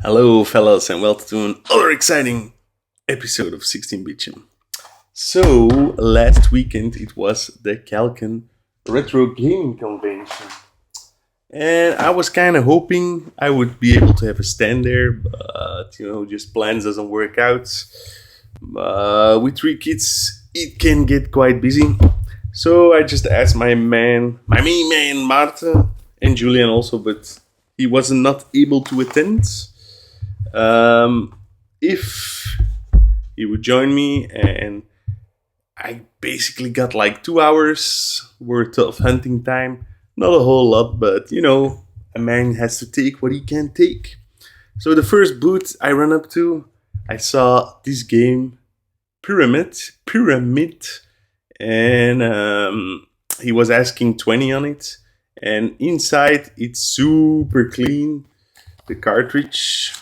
Hello, fellas, and welcome to another exciting episode of 16-Bit Gym. So, last weekend it was the Kalken Retro gaming convention, and I was kind of hoping I would be able to have a stand there, but just plans doesn't work out. With three kids, it can get quite busy. So I just asked my main man, Marta, and Julian also, but he was not able to attend. If he would join me, and I basically got like 2 hours worth of hunting time. Not a whole lot, but a man has to take what he can take. So the first booth I ran up to, I saw this game, Pyramid, and he was asking 20 on it. And inside, it's super clean. The cartridge.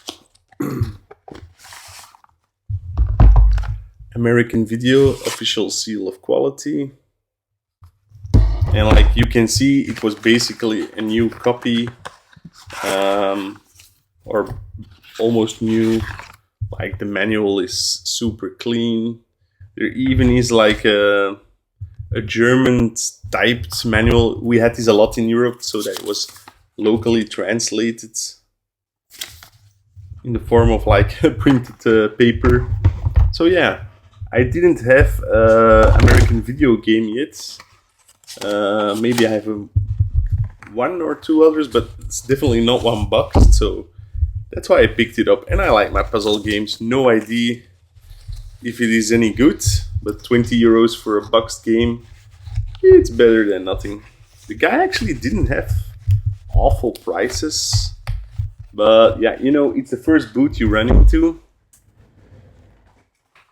American Video, official seal of quality. And like you can see, it was basically a new copy, or almost new. Like the manual is super clean. There even is like a German typed manual. We had this a lot in Europe, so that it was locally translated in the form of like printed paper. So yeah, I didn't have American Video game yet. Maybe I have one or two others, but it's definitely not one boxed. So that's why I picked it up. And I like my puzzle games. No idea if it is any good, but 20 euros for a boxed game, it's better than nothing. The guy actually didn't have awful prices. But yeah, it's the first booth you run into.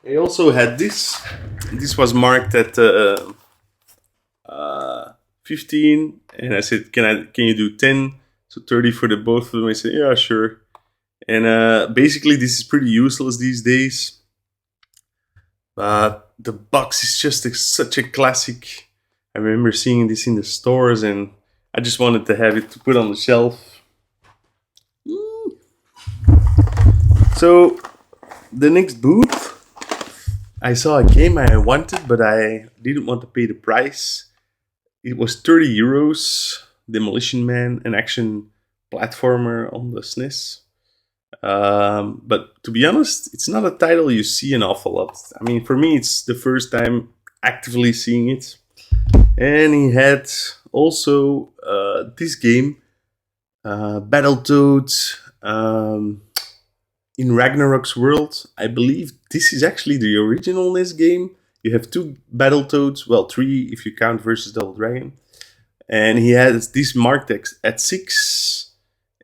I also had this. This was marked at 15, and I said, "Can you do 10?" So 30 for the both of them. I said, "Yeah, sure." And basically, this is pretty useless these days. But the box is just such a classic. I remember seeing this in the stores, and I just wanted to have it to put on the shelf. So, the next booth, I saw a game I wanted, but I didn't want to pay the price. It was 30 euros, Demolition Man, an action platformer on the SNES. But to be honest, it's not a title you see an awful lot. I mean, for me, it's the first time actively seeing it. And he had also this game, Battletoads, in Ragnarok's world. I believe this is actually the original NES game. You have two Battletoads, well, three if you count versus Double Dragon. And he has this marked at 6,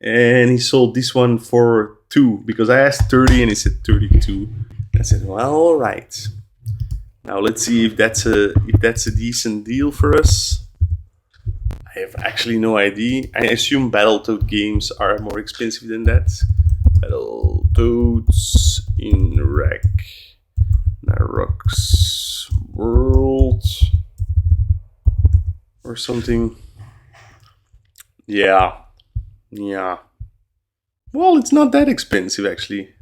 and he sold this one for 2, because I asked 30 and he said 32. I said, well, all right. Now let's see if that's a decent deal for us. I have actually no idea. I assume Battletoad games are more expensive than that. Battletoads in Ragnarok's world or something. Yeah. Well, it's not that expensive actually.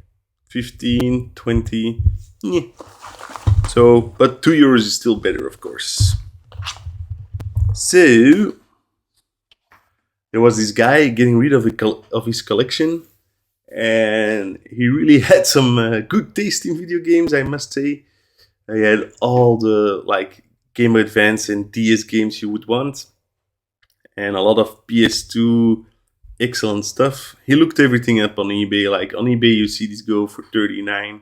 15, 20. Yeah. So, but 2 euros is still better, of course. So, there was this guy getting rid of his collection. And he really had some good taste in video games, I must say. He had all the Game Boy Advance and DS games you would want, and a lot of PS2 excellent stuff. He looked everything up on eBay. Like on eBay, you see this go for 39.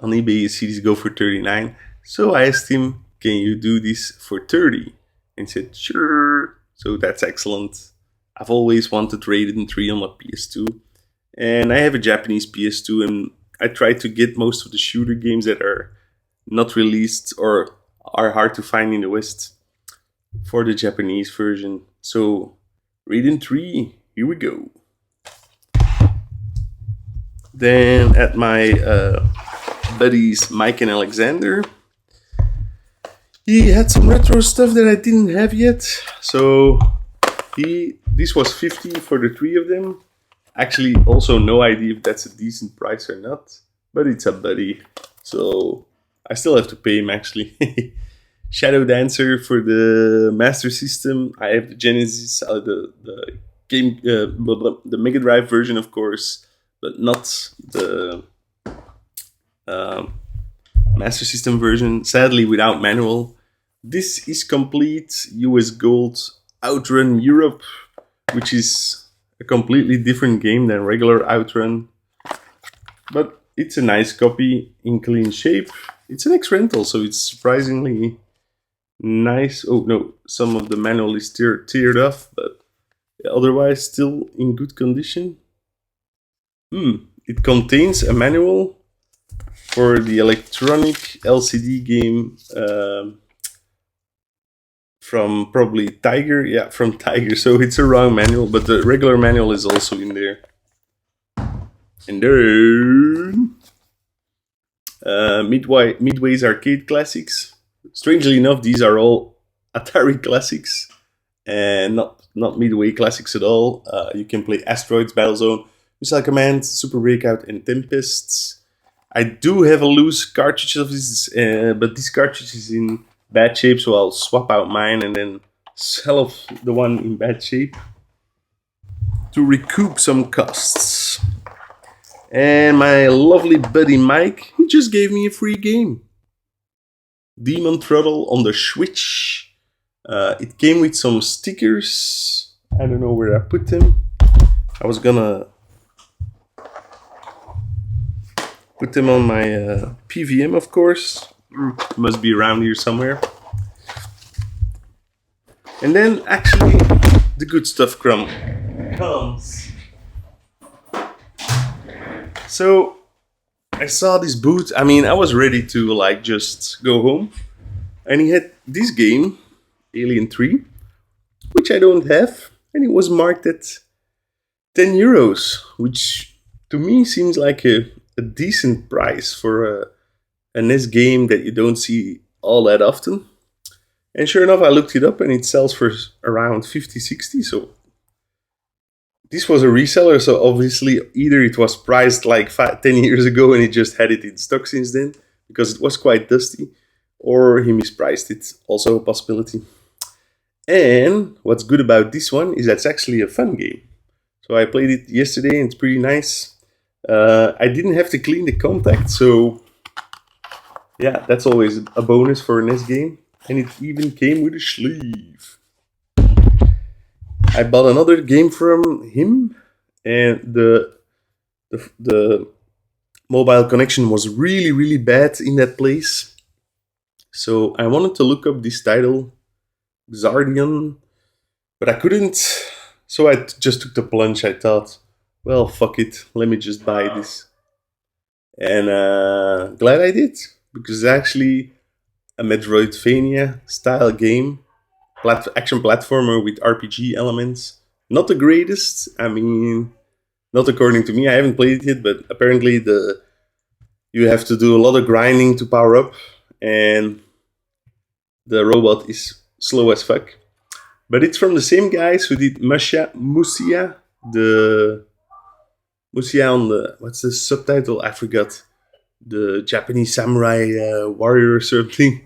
On eBay, you see this go for 39. So I asked him, "Can you do this for 30?" And he said, "Sure." So that's excellent. I've always wanted Raiden 3 on my PS2. And I have a Japanese PS2, and I try to get most of the shooter games that are not released or are hard to find in the West for the Japanese version. So, Raiden 3, here we go. Then at my buddies Mike and Alexander, he had some retro stuff that I didn't have yet. So, this was 50 for the three of them. Actually, also no idea if that's a decent price or not, but it's a buddy, so I still have to pay him actually. Shadow Dancer for the Master System. I have the Genesis, the game, the Mega Drive version, of course, but not the Master System version. Sadly, without manual. This is complete US Gold Outrun Europe, which is a completely different game than regular Outrun, but it's a nice copy in clean shape. It's an ex-rental, so it's surprisingly nice. Oh no, some of the manual is teared off, but otherwise still in good condition. It contains a manual for the electronic LCD game from probably Tiger. Yeah, from Tiger. So it's a wrong manual, but the regular manual is also in there. And then Midway's Arcade Classics. Strangely enough, these are all Atari classics and not Midway classics at all. You can play Asteroids, Battlezone, Missile Command, Super Breakout, and Tempests. I do have a loose cartridge of this, but this cartridge is in bad shape, so I'll swap out mine and then sell off the one in bad shape to recoup some costs. And my lovely buddy Mike, he just gave me a free game. Demon Throttle on the Switch. It came with some stickers. I don't know where I put them. I was gonna put them on my PVM, of course. Must be around here somewhere. And then actually the good stuff comes. So I saw this boot. I mean, I was ready to like just go home, and he had this game, Alien 3, which I don't have, and it was marked at €10, which to me seems like a decent price for a NES game that you don't see all that often. And sure enough, I looked it up, and it sells for around 50, 60. So this was a reseller, so obviously either it was priced like 10 years ago and he just had it in stock since then, because it was quite dusty, or he mispriced it, also a possibility. And what's good about this one is that it's actually a fun game. So I played it yesterday and it's pretty nice. I didn't have to clean the contact, so yeah, that's always a bonus for a NES game. And it even came with a sleeve. I bought another game from him, and the mobile connection was really, really bad in that place. So I wanted to look up this title, Xardion, but I couldn't. So I just took the plunge. I thought, well, fuck it, let me just buy this. And glad I did, because it's actually a Metroidvania style game. Action platformer with RPG elements. Not the greatest. I mean, not according to me. I haven't played it yet, but apparently you have to do a lot of grinding to power up, and the robot is slow as fuck. But it's from the same guys who did Musia, the Musia on the, what's the subtitle? I forgot. The Japanese samurai warrior or something.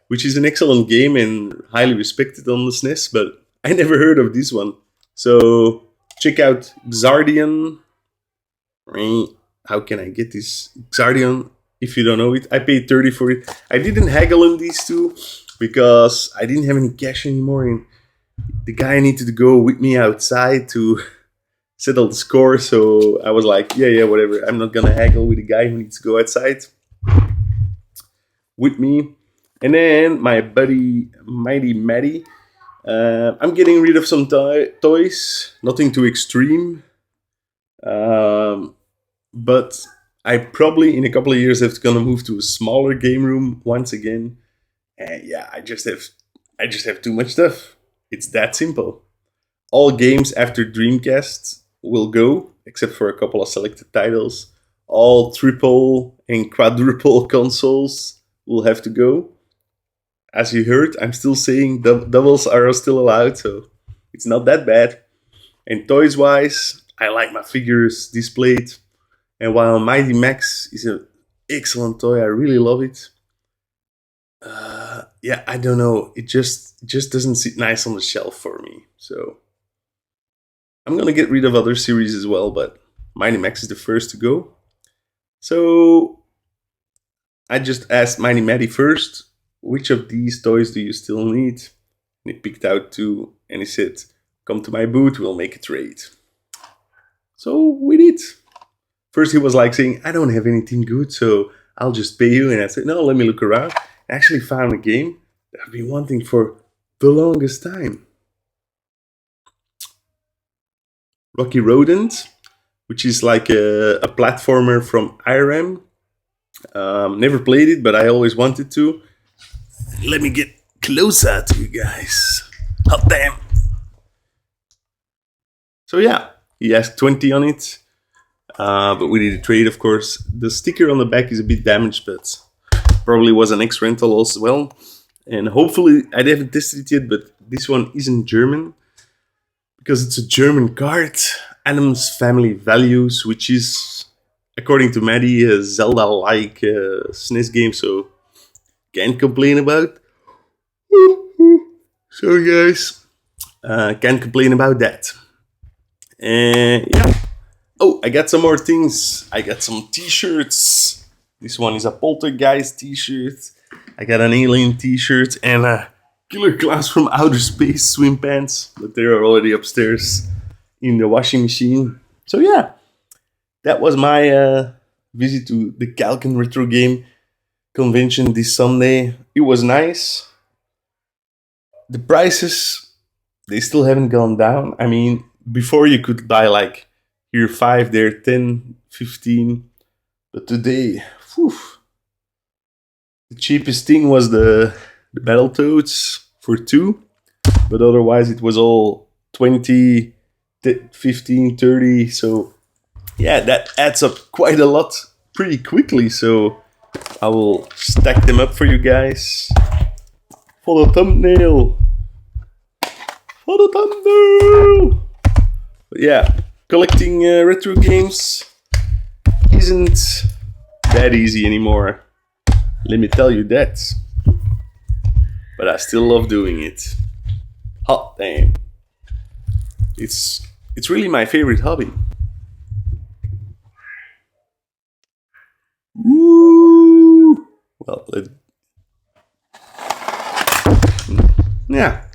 Which is an excellent game and highly respected on the SNES, but I never heard of this one. So check out Xardion. How can I get this? Xardion, if you don't know it. I paid 30 for it. I didn't haggle on these two because I didn't have any cash anymore, and the guy needed to go with me outside to settle the score. So I was like, yeah, whatever. I'm not gonna haggle with a guy who needs to go outside with me. And then my buddy Mighty Matty, I'm getting rid of some toys, nothing too extreme, but I probably in a couple of years have gonna move to a smaller game room once again. And yeah, I just have too much stuff. It's that simple. All games after Dreamcast will go, except for a couple of selected titles. All triple and quadruple consoles will have to go. As you heard, I'm still saying doubles are still allowed, so it's not that bad. And toys-wise, I like my figures displayed. And while Mighty Max is an excellent toy, I really love it. Yeah, I don't know. It just doesn't sit nice on the shelf for me. So I'm gonna get rid of other series as well, but Mighty Max is the first to go. So I just asked Mighty Matty first, which of these toys do you still need? And he picked out two, and he said, "Come to my booth, we'll make a trade." So we did. First, he was like saying, "I don't have anything good, so I'll just pay you." And I said, "No, let me look around." I actually found a game that I've been wanting for the longest time. Rocky Rodent, which is like a platformer from IRM. Never played it, but I always wanted to. Let me get closer to you guys. Hot damn. So yeah, he asked 20 on it. But we did a trade, of course. The sticker on the back is a bit damaged, but probably was an ex-rental as well. And hopefully, I haven't tested it yet, but this one isn't German. Because it's a German card. Adam's Family Values, which is, according to Maddie, a Zelda-like SNES game, so can't complain about. So guys, can't complain about that. And yeah. Oh, I got some more things. I got some t-shirts. This one is a Poltergeist t-shirt. I got an Alien t-shirt and a Killer Class from Outer Space swim pants. But they're already upstairs in the washing machine. So yeah, that was my visit to the Kalken Retro Game convention this Sunday. It was nice. The prices, they still haven't gone down. I mean, before you could buy like here 5, there 10, 15. But today, whew, the cheapest thing was the Battletoads for 2. But otherwise it was all 20, 15, 30. So yeah, that adds up quite a lot pretty quickly. So I will stack them up for you guys. For the thumbnail. For the thumbnail. But yeah, collecting retro games isn't that easy anymore. Let me tell you that. But I still love doing it. Hot damn. It's really my favorite hobby. Woo! Well, yeah.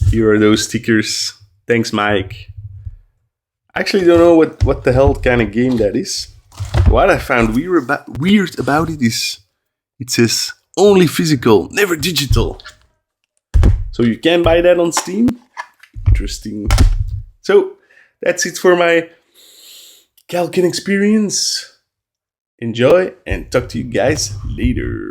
Here are those stickers. Thanks, Mike. I actually don't know what the hell kind of game that is. What I found weird about it is it says only physical, never digital. So you can buy that on Steam. Interesting. So that's it for my Kalken experience. Enjoy and talk to you guys later.